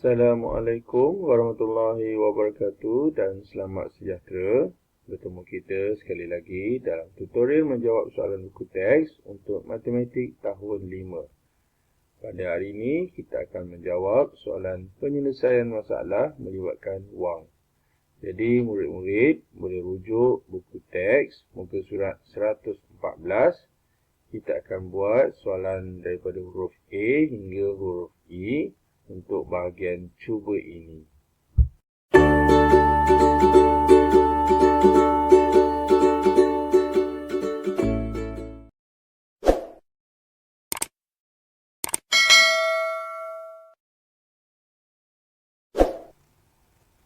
Assalamualaikum warahmatullahi wabarakatuh dan selamat sejahtera. Bertemu kita sekali lagi dalam tutorial menjawab soalan buku teks untuk matematik tahun 5. Pada hari ini kita akan menjawab soalan penyelesaian masalah melibatkan wang. Jadi murid-murid boleh rujuk buku teks muka surat 114. Kita akan buat soalan daripada huruf A hingga huruf E untuk bahagian cuba ini.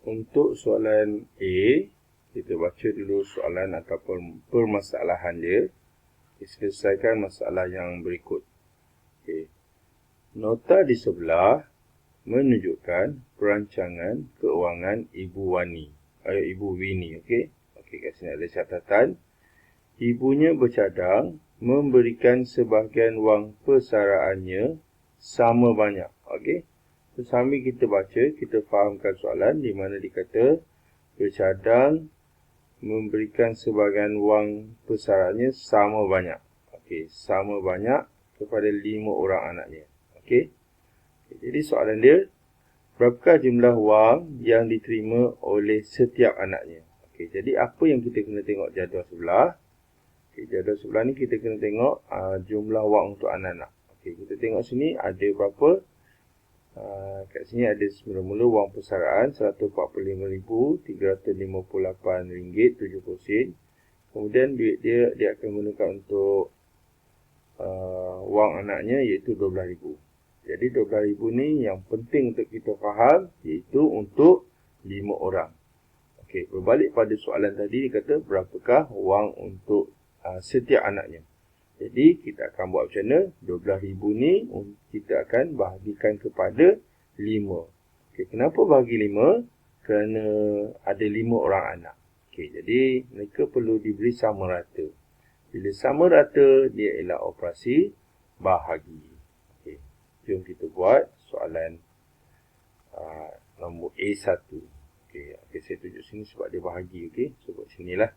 Untuk soalan A, kita baca dulu soalan ataupun permasalahan dia. Kita selesaikan masalah yang berikut. Okay. Nota di sebelah menunjukkan perancangan keuangan Ibu Winnie. Okey, kat sini ada catatan. Ibunya bercadang memberikan sebahagian wang persaraannya sama banyak. Okey. So, sambil kita baca, kita fahamkan soalan di mana dikata bercadang memberikan sebahagian wang persaraannya sama banyak. Okey, sama banyak kepada 5 orang anaknya. Okey. Jadi soalan dia, berapakah jumlah wang yang diterima oleh setiap anaknya? Okey, jadi apa yang kita kena tengok jadual sebelah? Okey, jadual sebelah ni kita kena tengok jumlah wang untuk anak-anak. Okey, kita tengok sini ada berapa? Kat sini ada semula-mula wang persaraan RM145,358.70. Kemudian duit dia akan gunakan untuk wang anaknya iaitu RM12,000. Jadi RM12,000 ni yang penting untuk kita faham iaitu untuk 5 orang. Okey, berbalik pada soalan tadi dia kata berapakah wang untuk setiap anaknya. Jadi kita akan buat macam mana? RM12,000 ni kita akan bahagikan kepada 5. Okey, kenapa bahagi 5? Kerana ada 5 orang anak. Okey, jadi mereka perlu diberi sama rata. Bila sama rata, dia ialah operasi bahagi. Okey, jom kita buat soalan nombor A1. Okey, saya tunjuk sini sebab dia bahagi. Okey, so buat sinilah.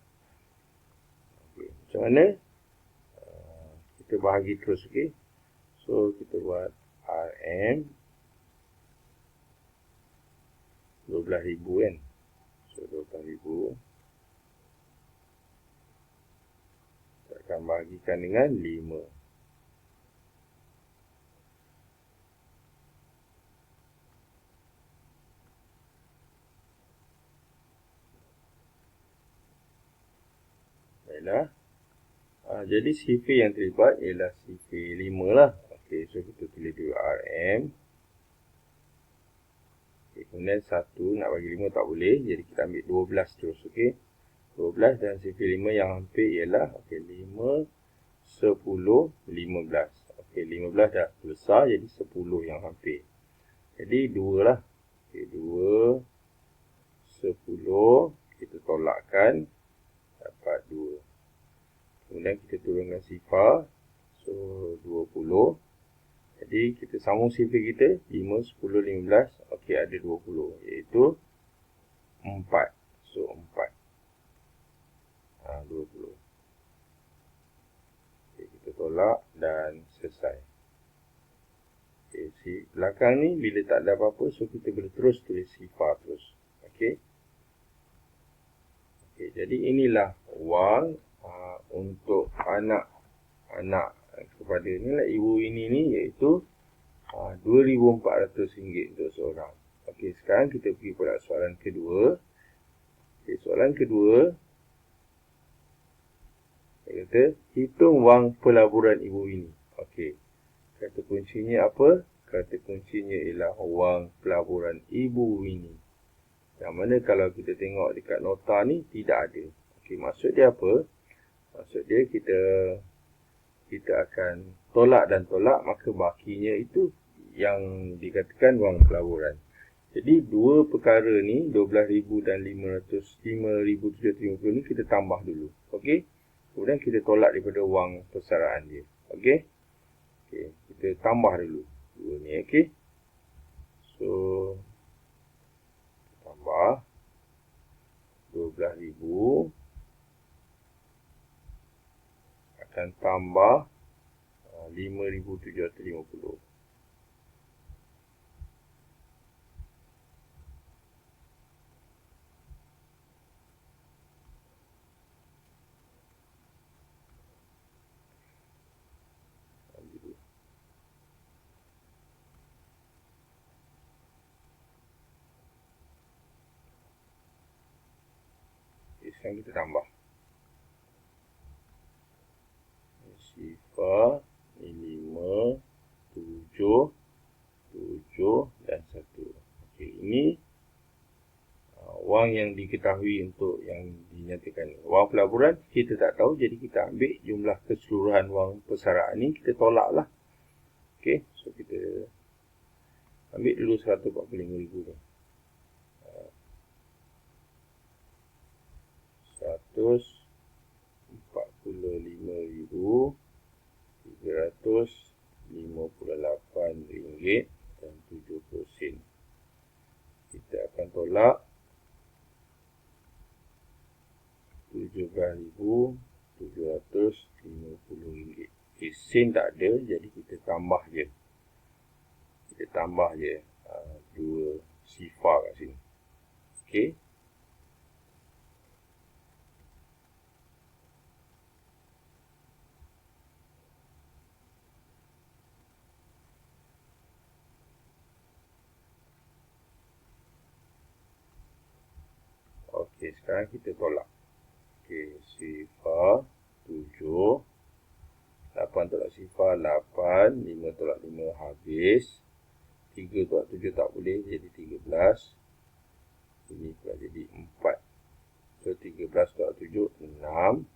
Okey, macam mana? Kita bahagi terus. Okey, so kita buat RM 12,000 kan. So 12,000 kita akan bahagikan dengan 5. Baiklah. Jadi sifir yang terlibat ialah sifir 5 lah. Okey, so kita tulis dulu RM. Okay, kemudian 1 nak bagi 5 tak boleh. Jadi kita ambil 12 terus. Okey, 12 dan sifir 5 yang hampir ialah 5, 10, 15. Okey, 15 dah besar jadi 10 yang hampir. Jadi 2 lah. Okey, 2, 10. Kita tolakkan. Dapat 2. Kemudian kita turunkan sifar. So, 20. Jadi, kita sambung sifir kita. 5, 10, 15. Okey, ada 20. Iaitu 4. So, 4. 20. Okey, kita tolak dan selesai. Okey, belakang ni bila tak ada apa-apa, so kita boleh terus tulis sifar terus. Okey. Okey, jadi inilah wang untuk anak kepada inilah ibu ini ni iaitu RM2,400 untuk seorang. Okey, sekarang kita pergi pada soalan kedua. Okey, soalan kedua dia kata hitung wang pelaburan ibu ini. Okey, kata kuncinya apa? Kata kuncinya ialah wang pelaburan ibu ini. Yang mana kalau kita tengok dekat nota ni tidak ada. Okey, maksud dia apa? Maksud dia kita akan tolak dan tolak, maka bakinya itu yang dikatakan wang pelaburan. Jadi dua perkara ni 12,000 dan 5,750 ni kita tambah dulu. Okey. Kemudian kita tolak daripada wang persaraan dia. Okey. Okey, kita tambah dulu dua ni. Okey. So tambah 12,000 akan tambah 5,750. Sekarang kita tambah. Sifar, ini 5, 7, 7 dan 1. Okey, ini wang yang diketahui untuk yang dinyatakan. Wang pelaburan kita tak tahu, jadi kita ambil jumlah keseluruhan wang persaraan ni, kita tolak lah. Okey, so kita ambil dulu 145,000 ni. 145,358 ringgit dan 70 sen. Kita akan tolak 17,750 ringgit. Okay, sen tak ada, jadi kita tambah je. Kita tambah je 2 sifar kat sini. Okey. Okey, sekarang kita tolak. Okey, sifar 7, 8 tolak sifar 8, 5 tolak 5 habis, 3 tolak 7 tak boleh, jadi 13. Ini pula jadi 4. So, 13 tolak 7, 6.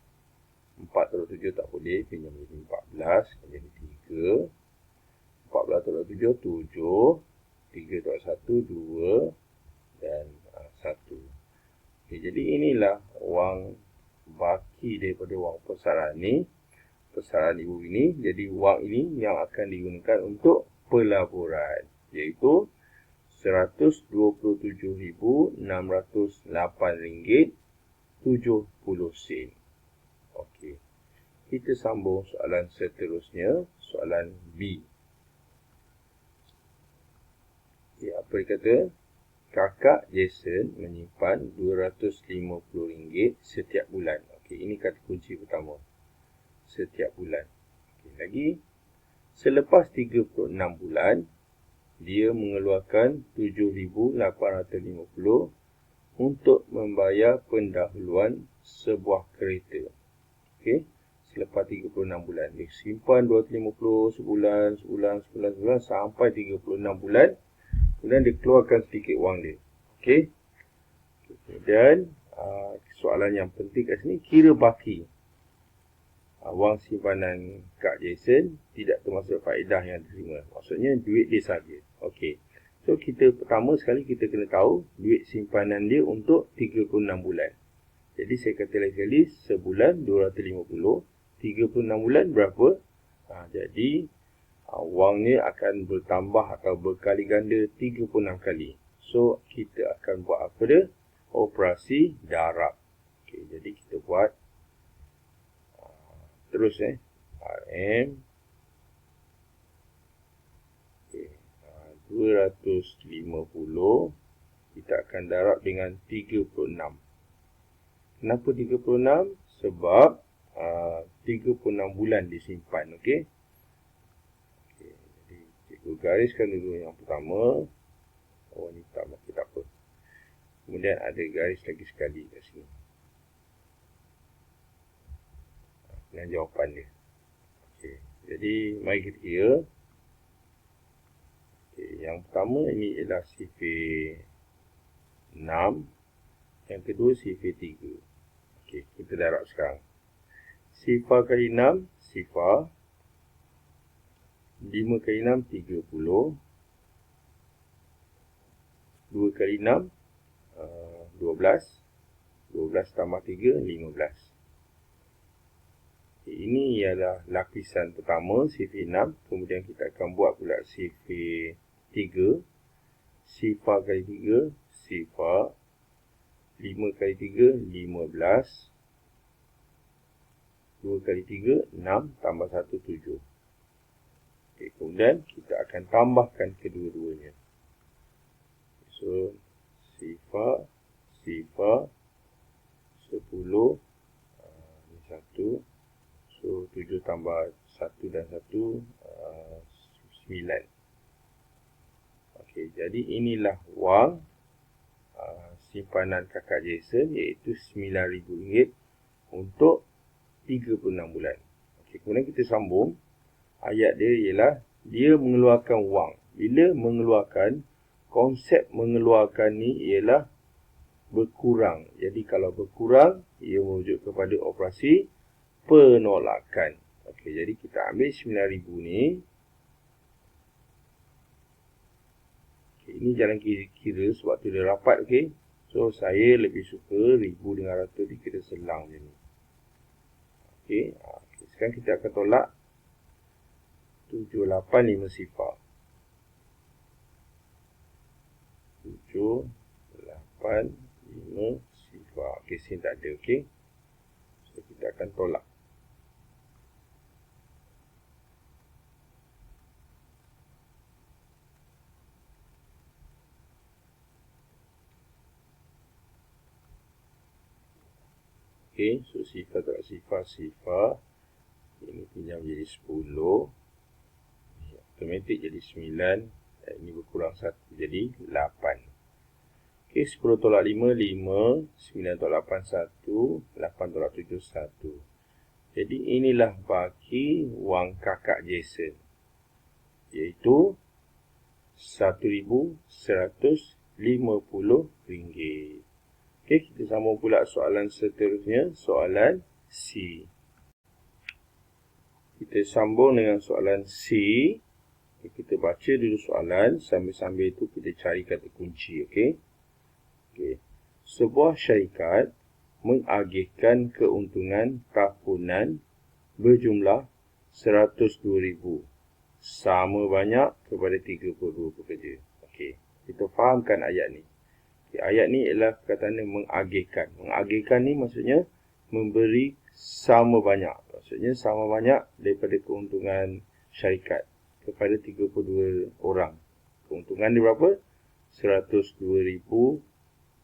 4 tolak 7 tak boleh, pinjam jadi 14, jadi 3. 14 tolak 7, 7. 3 tolak 1, 2. Dan 1. Okay, jadi inilah wang baki daripada wang persaraan ni. Persaraan ibu ini. Jadi wang ini yang akan digunakan untuk pelaburan. Iaitu RM127,608.70. Okey. Kita sambung soalan seterusnya. Soalan B. Okay, apa dia kata? Kakak Jason menyimpan RM250 setiap bulan. Okey, ini kata kunci pertama. Setiap bulan. Okey, lagi. Selepas 36 bulan, dia mengeluarkan RM7,850 untuk membayar pendahuluan sebuah kereta. Okey, selepas 36 bulan. Dia simpan RM250 sebulan sampai 36 bulan. Kemudian dia keluarkan sedikit wang dia. Okey. Kemudian soalan yang penting kat sini, kira baki. Wang simpanan Kak Jason tidak termasuk faedah yang diterima. Maksudnya duit dia saja. Okey. So kita pertama sekali kita kena tahu duit simpanan dia untuk 36 bulan. Jadi saya kata lagi sekali, sebulan 250, 36 bulan berapa? Jadi wang ni akan bertambah atau berkali ganda 36 kali. So, kita akan buat apa dia? Operasi darab. Okay, jadi kita buat terus RM okay, 250 kita akan darab dengan 36. Kenapa 36? Sebab 36 bulan disimpan. Okey. Gariskan dulu yang pertama. Oh, ni tak makin tak apa. Kemudian ada garis lagi sekali kat sini. Dengan jawapan dia. Okey. Jadi, mari kita kira. Okey, yang pertama ini ialah sifir 6. Yang kedua sifir 3. Okey, kita darab sekarang. Sifar kali 6, sifar. 5 kali 6, 30. 2 kali 6, 12. 12 tambah 3, 15. Ini ialah lapisan pertama, sifir 6. Kemudian kita akan buat pula sifir 3. Sifar kali 3, sifar. 5 kali 3, 15. 2 kali 3, 6. Tambah 1, 7. Okay, kemudian kita akan tambahkan kedua-duanya. So, sifar, 10. Ini 1. So, 7 tambah 1 dan 1, 9. Okey, jadi inilah wang simpanan kakak Jason, iaitu RM9,000 untuk 36 bulan. Okey, kemudian kita sambung. Ayat dia ialah dia mengeluarkan wang. Bila mengeluarkan, konsep mengeluarkan ni ialah berkurang. Jadi kalau berkurang, ia merujuk kepada operasi penolakan. Okey, jadi kita ambil RM9,000 ni. Okay, ini jalan kira-kira sebab tu dia rapat, okey. So, saya lebih suka 1000 dengan ratus dikira selang je ni. Okey, sekarang kita akan tolak 785 sifar. 785 sifar. Okey, sini tak ada, okey. So, kita akan tolak. Okey, so sifar tolak sifar. Ini pinjam jadi 10. Automatik jadi 9. Ini berkurang 1 jadi 8. Okey, 10 tolak 5, 5. 9 tolak 8, 1. 8 tolak 7, 1. Jadi inilah baki wang kakak Jason, iaitu RM1,150. Okey, kita sambung pula soalan seterusnya, soalan C. Kita sambung dengan soalan C. Kita baca dulu soalan, sambil-sambil itu kita cari kata kunci, okey. Okey. Sebuah syarikat mengagihkan keuntungan tahunan berjumlah RM102,000 sama banyak kepada 32 pekerja. Okey, kita fahamkan ayat ni. Okay, ayat ni ialah perkataan mengagihkan. Mengagihkan ni maksudnya memberi sama banyak. Maksudnya sama banyak daripada keuntungan syarikat kepada 32 orang. Keuntungan dia berapa? RM102,000.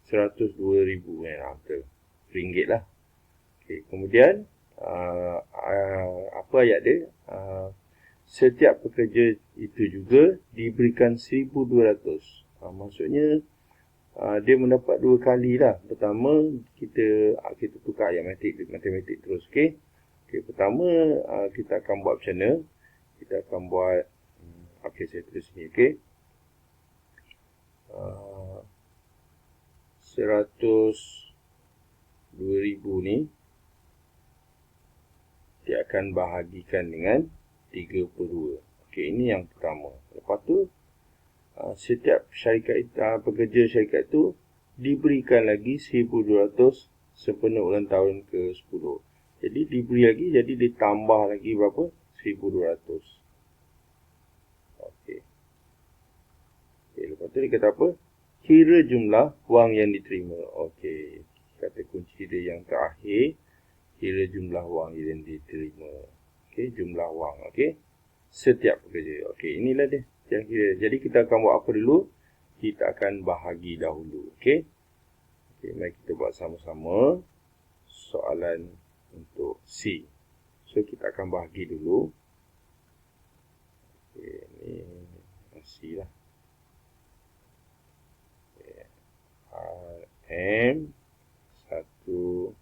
RM102,000 lah. Okay, kemudian apa ayat dia? Setiap pekerja itu juga diberikan RM1,200. Maksudnya dia mendapat 2 kali lah. Pertama, kita tukar ayat matematik terus, okey. Okey, pertama kita akan buat macam mana? Kita akan buat okey, saya tulis sini, okey. 102,000 ni dia akan bahagikan dengan 32. Okey, ini yang pertama. Lepas tu setiap syarikat pekerja syarikat itu diberikan lagi 1,200 sepenuh ulang tahun ke-10. Jadi diberi lagi, jadi ditambah lagi berapa? 1,200. Okey. Okey, lepas tu dia kata apa? Kira jumlah wang yang diterima. Okey, kata kunci dia yang terakhir, kira jumlah wang yang diterima. Okey, jumlah wang, okey. Setiap pekerja. Okey, inilah dia. Jadi kita akan buat apa dulu? Kita akan bahagi dahulu. Okey. Okey, mari kita buat sama-sama soalan untuk C. So kita akan bahagi dulu. Okey, ni C lah. Okay. RM 102,000.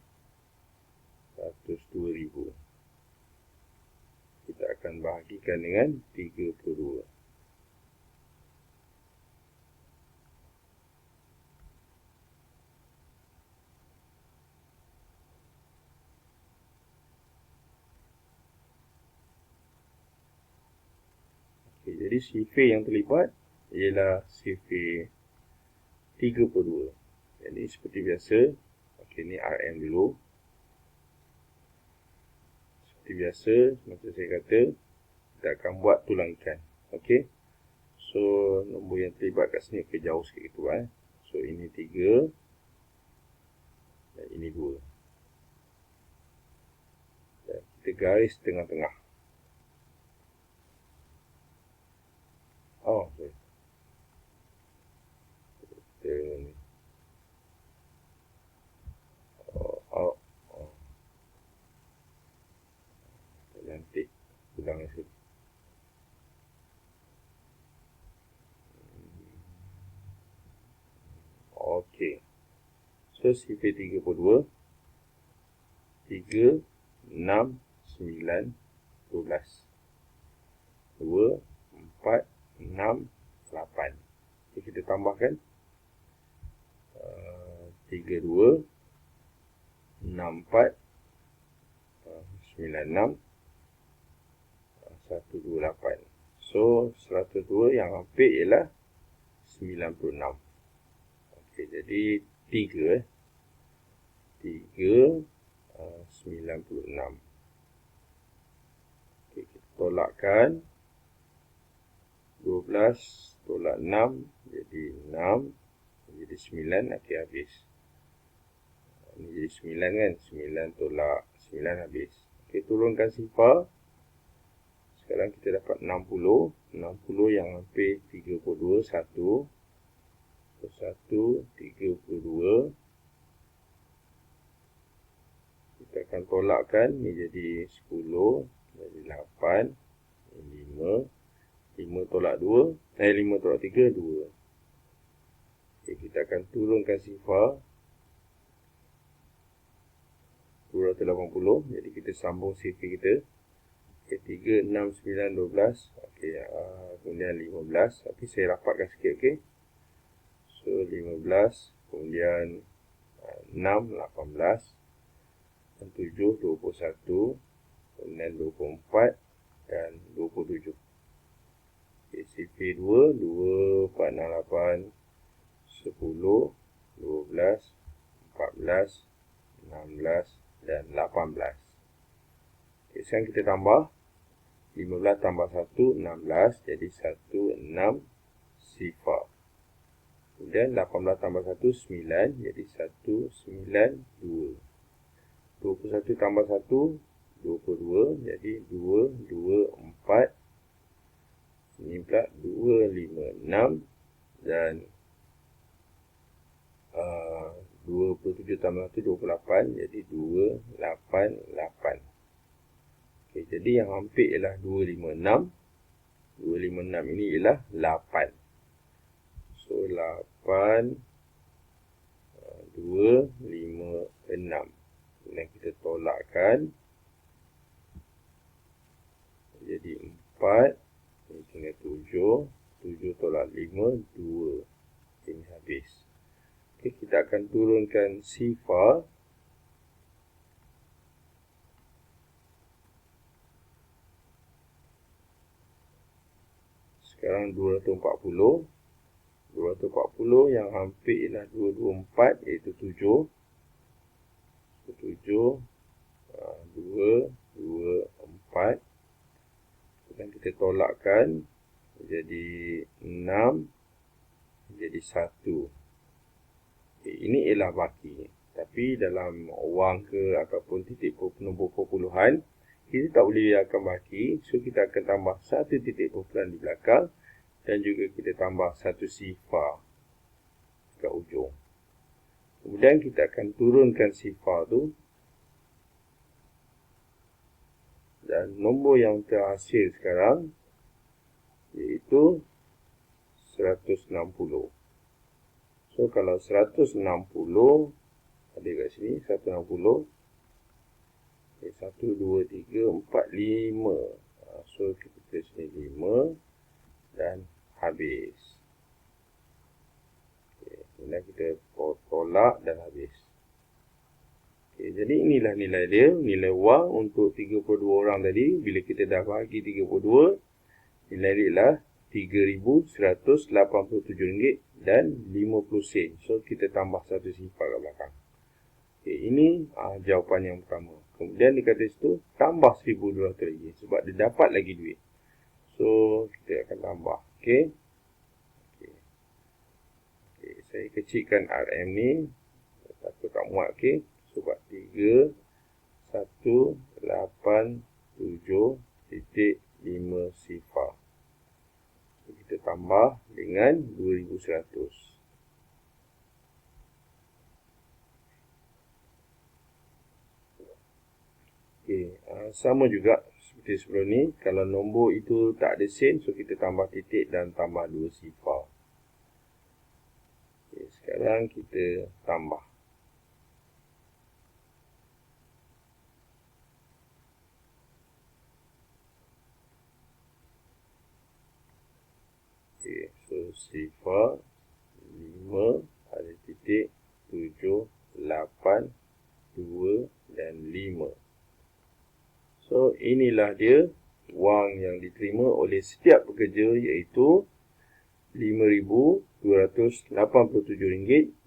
Kita akan bahagikan dengan 32. Jadi sifir yang terlibat ialah sifir 32. Jadi seperti biasa, okey, ni RM dulu. Seperti biasa, macam saya kata, kita akan buat tulang ikan. Okey. So, nombor yang terlibat kat sini jauh sikit gitu. So, ini 3 dan ini 2. Dan kita garis tengah-tengah. Oh, sorry. Kita ni. Oh. Cantik. Ulang ni sekali. Okey. So, sifar 32. 3, 6, 9, 12. 2, 4, 6, 8. Okay, kita tambahkan. 3, 2, 6, 4, 9, 6, 1, 2, 8. So, 102 yang hampir ialah 96. Okey, jadi 3, 96. Okey, kita tolakkan. 12 tolak 6, jadi 6. Jadi 9, okey, habis. Ini jadi 9 kan? 9 tolak 9 habis. Okey, turunkan sifar. Sekarang kita dapat 60. 60 yang hampir 32, 1. 1, 32. Kita akan tolakkan. Ini jadi 10. Jadi 8. Ini 5. 5 tolak 2. 5 tolak 3, 2. Okay, kita akan turunkan sifar. 280. Jadi kita sambung sifar kita. Okay, 3, 6, 9, 12. Okay, kemudian 15. Okay, saya rapatkan sikit. Okay. So, 15. Kemudian 6, 18. 7, 21. Kemudian 24. Dan 27. Okay, sifar 2, 2, 4, 6, 8. 10, 12, 14, 16, dan 18. Okay, sekarang kita tambah. 15 tambah 1, 16. Jadi 1, 6, sifar. Kemudian 18 tambah 1, 9. Jadi 1, 9, 2. 21 tambah 1, 22. Jadi 2, 2, 4. Ini pula 2, 5, 6. Dan 27 tambah 1, 28. Jadi 2, 8, 8. Okay, jadi yang hampir ialah 256. 256 ini ialah 8. So, 8, 2, 5, 6. Dan kita tolakkan. Jadi 4. Ini tinggal 7. 7 tolak 5, 2. Ini habis. Okay, kita akan turunkan sifar. Sekarang 240. 240 yang hampir ialah 224, iaitu 7. 7, 2, 2, 4. Dan kita tolakkan. Jadi 6. Jadi 1. Ini ialah baki. Tapi dalam wang ke ataupun titik nombor perpuluhan, kita tak boleh biarkan baki. So, kita akan tambah 1 titik perpuluhan di belakang. Dan juga kita tambah 1 sifar ke ujung. Kemudian kita akan turunkan sifar tu. Dan nombor yang terhasil sekarang, iaitu 160. So, kalau 160, ada kat sini, 160. Okay, 1, 2, 3, 4, 5. So, kita tulis sini 5. Dan habis. Okay, kemudian kita tolak dan habis. Okay, jadi inilah nilai dia. Nilai wang untuk 32 orang tadi. Bila kita dah bagi 32, nilai dia ialah RM3,187 dan 50 sen. So, kita tambah 1 sifar ke belakang. Okay, ini jawapan yang pertama. Kemudian dia kata situ, tambah 1,200 lagi. Sebab dia dapat lagi duit. So, kita akan tambah. Okay. Okay, saya saya kecilkan RM ni. Takut tak muat, okey. Sebab 3, 1, 8, 7.5 sifar. Kita tambah dengan 2100. Okay. Sama juga seperti sebelum ni. Kalau nombor itu tak ada sen, so kita tambah titik dan tambah 2 sifar. Okay. Sekarang kita tambah. Okay. So sifar 5 ada titik 7, 8, 2 dan 5. So, inilah dia wang yang diterima oleh setiap pekerja, iaitu RM5,287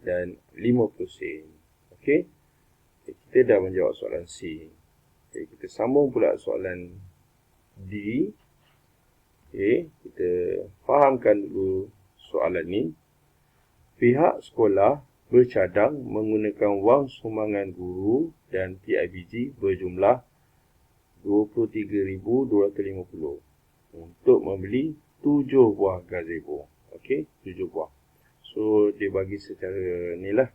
dan 50 sen. Okey. Kita dah menjawab soalan C. Okay, kita sambung pula soalan D. Okey, kita fahamkan dulu soalan ni. Pihak sekolah bercadang menggunakan wang sumbangan guru dan PIBG berjumlah RM23,250 untuk membeli 7 buah gazebo. Okey, 7 buah. So, dia bagi secara ni lah.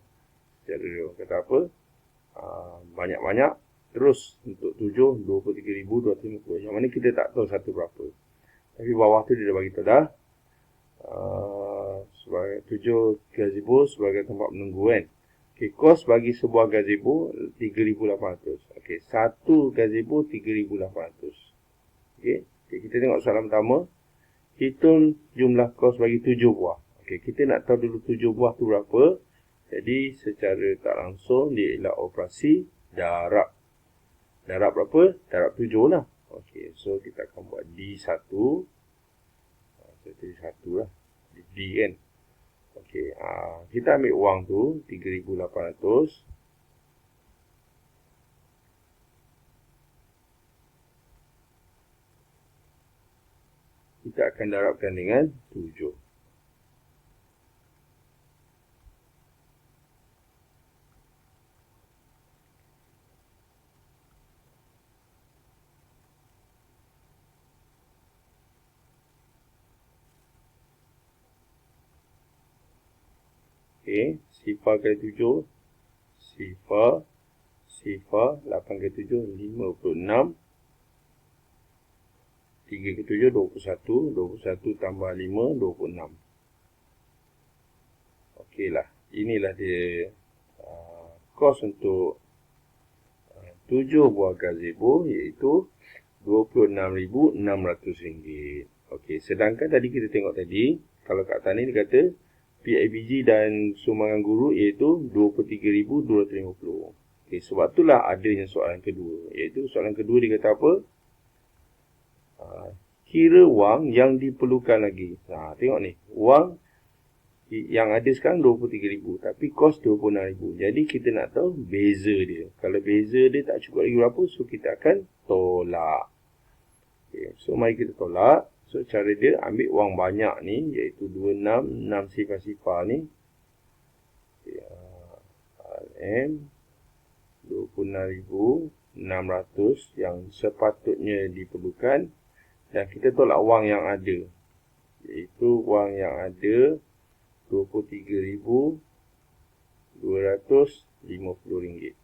Secara kata apa? Banyak-banyak. Terus untuk 7, RM23,250. Yang mana kita tak tahu satu berapa. Tapi bawah tu dia dah bagi tahu dah. Sebagai 7 gazebo sebagai tempat menunggu kan. Okay, kos bagi sebuah gazebo 3,800. Okay, satu gazebo 3,800. Okay, kita tengok soalan pertama. Hitung jumlah kos bagi 7 buah. Okay, kita nak tahu dulu 7 buah tu berapa. Jadi, secara tak langsung, dia ialah operasi darab. Darab berapa? Darab 7 lah. Okay, so kita akan buat D1. D1 lah. D kan. Okey, kita ambil wang tu 3,800. Kita akan darabkan dengan 7. Okey, sifar kali 7, sifar, 8 kali 7, 56, 3 kali 7, 21, 21 tambah 5, 26. Okey lah, inilah dia kos untuk 7 buah gazebo, iaitu RM26,600. Okey, sedangkan tadi kita tengok tadi, kalau kat atas ni dia kata PIBG dan sumbangan guru iaitu RM23,250. Okay, sebab itulah adanya soalan kedua. Iaitu soalan kedua dia kata apa? Kira wang yang diperlukan lagi. Tengok ni. Wang yang ada sekarang RM23,000. Tapi kos RM26,000. Jadi kita nak tahu beza dia. Kalau beza dia tak cukup lagi berapa, so kita akan tolak. Okay, so mari kita tolak. So, cara dia ambil wang banyak ni, iaitu 26, 6 sifar-sifar ni. RM 26,600 yang sepatutnya diperlukan. Dan kita tolak wang yang ada. Iaitu wang yang ada RM23,250.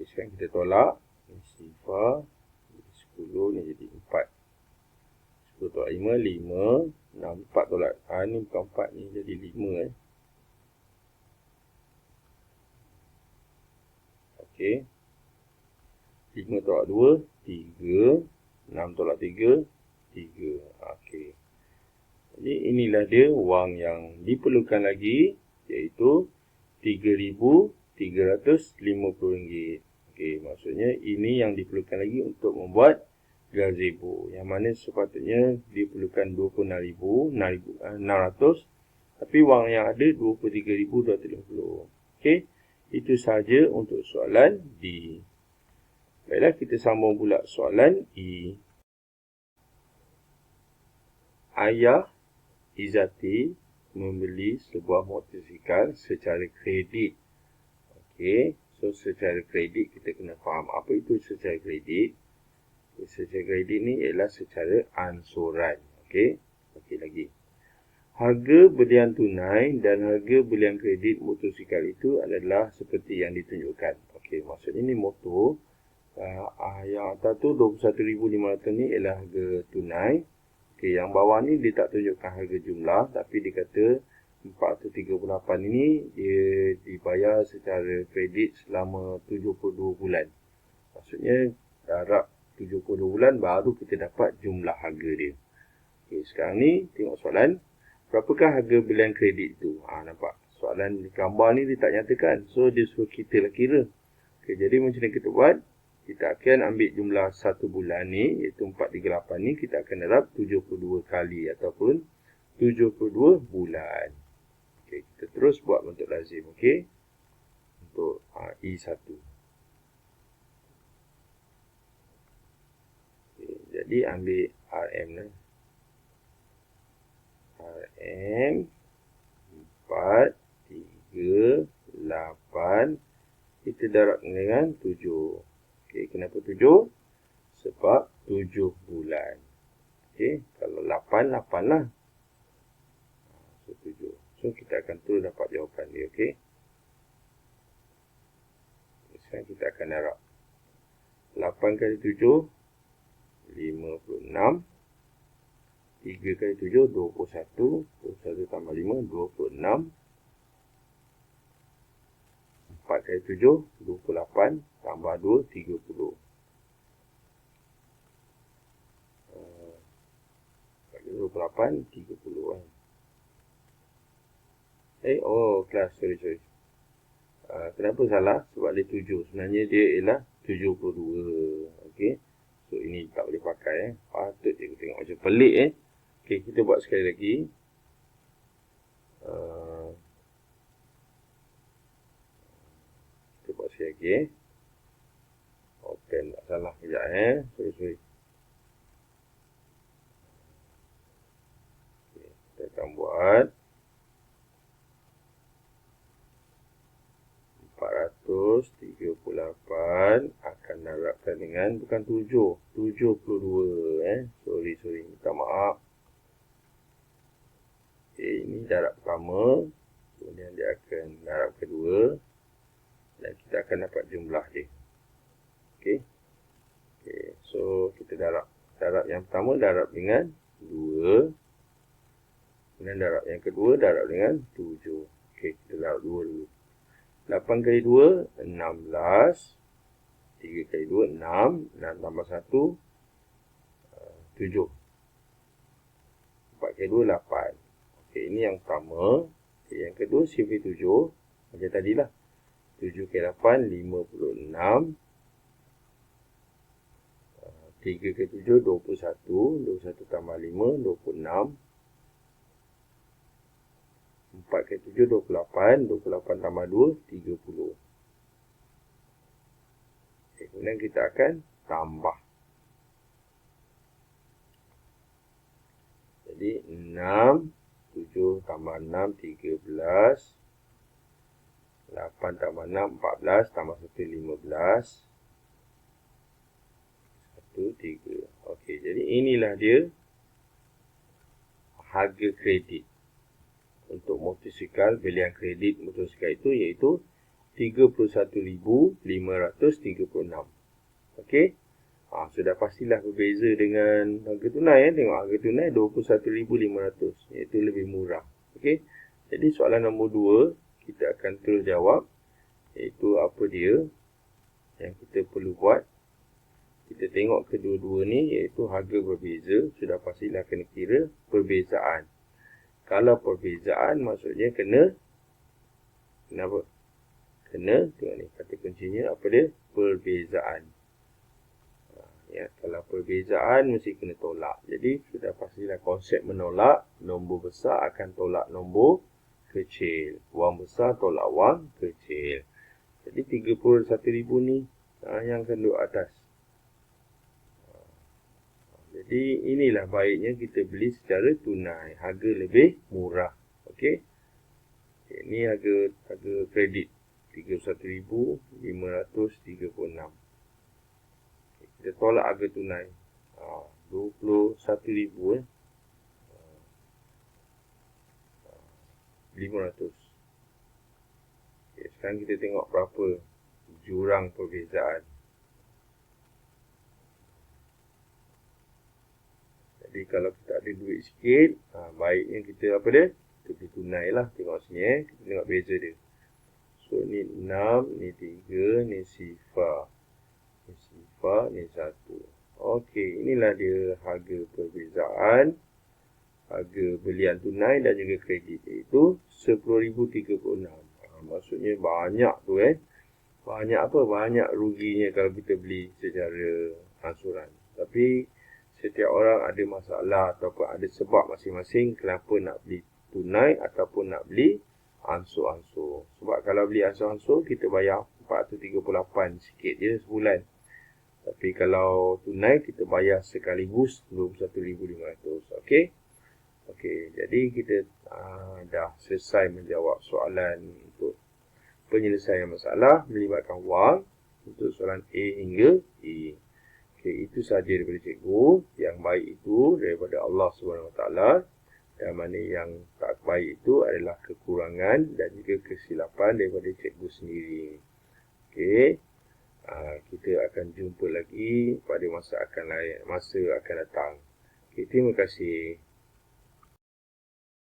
Sekarang kita tolak. Sifar 10 ni jadi 4. 10 tolak 5, 5. 6, 4 tolak. Ni bukan 4 ni jadi 5 Okey. 5 tolak 2, 3. 6 tolak 3, 3. Okey. Jadi inilah dia wang yang diperlukan lagi, iaitu RM3,350. Okey, maksudnya ini yang diperlukan lagi untuk membuat gazebo. Yang mana sepatutnya diperlukan RM26,600. Tapi wang yang ada RM23,250. Okey, Itu sahaja untuk soalan D. Baiklah, kita sambung pula soalan E. Ayah Izzati membeli sebuah motosikal secara kredit. Okey, so secara kredit kita kena faham apa itu secara kredit. Secara kredit ni ialah secara ansuran. Okey, okey lagi. Harga belian tunai dan harga belian kredit motosikal itu adalah seperti yang ditunjukkan. Okey, maksudnya ni motor yang atas tu 21,500 ni ialah harga tunai. Okey, yang bawah ni dia tak tunjukkan harga jumlah, tapi dia kata 438 ini dia dibayar secara kredit selama 72 bulan. Maksudnya darab 72 bulan baru kita dapat jumlah harga dia. Okey, sekarang ni tengok soalan. Berapakah harga belian kredit itu? Nampak? Soalan di gambar ni dia tak nyatakan. So, dia suruh kita lah kira. Okey, jadi macam mana kita buat? Kita akan ambil jumlah 1 bulan ni, iaitu 438 ni, kita akan darab 72 kali ataupun 72 bulan. Okey, kita terus buat bentuk lazim. Okey, untuk E1. Okay, jadi ambil RM ni. RM 4, 3, 8. Kita darab dengan 7. Okey, kenapa 7? Sebab 7 bulan. Okey, kalau 8, 8 lah. So, 7. So, kita akan terus dapat jawapan dia. Okey. Sekarang kita akan darab. 8 kali 7, 56. 3 kali 7, 21. 21 tambah 5, 26. 4 kali 7, 28. Tambah 2, 30. 28, 30 kan. Kelas, sorry. Kenapa salah? Sebab dia 7. Sebenarnya dia ialah 72. Okey. So, ini tak boleh pakai. Patut dia tengok macam pelik. Okey, kita buat sekali lagi. Kita buat sekali lagi. Open tak salah kejap sorry. Okay, kita akan buat 438 akan darabkan dengan bukan 7, 72 sorry, minta maaf. Okay, ini darab pertama, kemudian dia akan darab kedua dan kita akan dapat jumlah dia. Okey. So kita darab yang pertama darab dengan 2. Kemudian darab yang kedua darab dengan 7. Okey, kita darab 2 dulu. 8 kali 2 16. 3 kali 2 6. 6 tambah 1 7. 4 kali 2 8. Okey, ini yang pertama. Okey, yang kedua simpan 7 macam tadilah. 7 kali 8 56. 3 ke 7, 21. 21 tambah 5, 26. 4 ke 7, 28. 28 tambah 2, 30. Okay, kemudian kita akan tambah. Jadi 6, 7 tambah 6, 13. 8 tambah 6, 14. Tambah 1, 15. 3. Okey, jadi inilah dia harga kredit untuk motosikal. Belian kredit motosikal itu iaitu 31,536. Okey. Sudah pastilah berbeza dengan harga tunai. Tengok harga tunai 21,500 iaitu lebih murah. Okey. Jadi soalan nombor 2 kita akan terus jawab, iaitu apa dia yang kita perlu buat. Kita tengok kedua-dua ni iaitu harga berbeza. Sudah pastilah kena kira perbezaan. Kalau perbezaan maksudnya kena apa? Kena, tengok ni kata kuncinya apa dia? Perbezaan. Kalau perbezaan mesti kena tolak. Jadi sudah pastilah konsep menolak. Nombor besar akan tolak nombor kecil. Wang besar tolak wang kecil. Jadi 31,000 ni yang akan duduk atas. Jadi inilah baiknya kita beli secara tunai. Harga lebih murah. Okey. Ini harga kredit. 31,536. Kita tolak harga tunai. 21,000 500. Okay, sekarang kita tengok berapa jurang perbezaan. Jadi kalau kita ada duit sikit, baiknya kita apa dia? Kita beli tunai lah. Tengok sini kita tengok beza dia. So ni 6, ni 3, ni sifar. Ni sifar, ni 1. Okey, inilah dia harga perbezaan. Harga belian tunai dan juga kredit, iaitu 10,036. Maksudnya banyak tu Banyak apa? Banyak ruginya kalau kita beli secara angsuran. Tapi setiap orang ada masalah ataupun ada sebab masing-masing kenapa nak beli tunai ataupun nak beli ansur-ansur. Sebab kalau beli ansur-ansur kita bayar 438 sikit je sebulan. Tapi kalau tunai kita bayar sekaligus 21,500. Okey. Okey, jadi kita dah selesai menjawab soalan untuk penyelesaian masalah melibatkan wang untuk soalan A hingga E. Okey, itu sahaja daripada cikgu. Yang baik itu daripada Allah SWT, dan mana yang tak baik itu adalah kekurangan dan juga kesilapan daripada cikgu sendiri. Okey, kita akan jumpa lagi pada masa akan datang. Okey, terima kasih.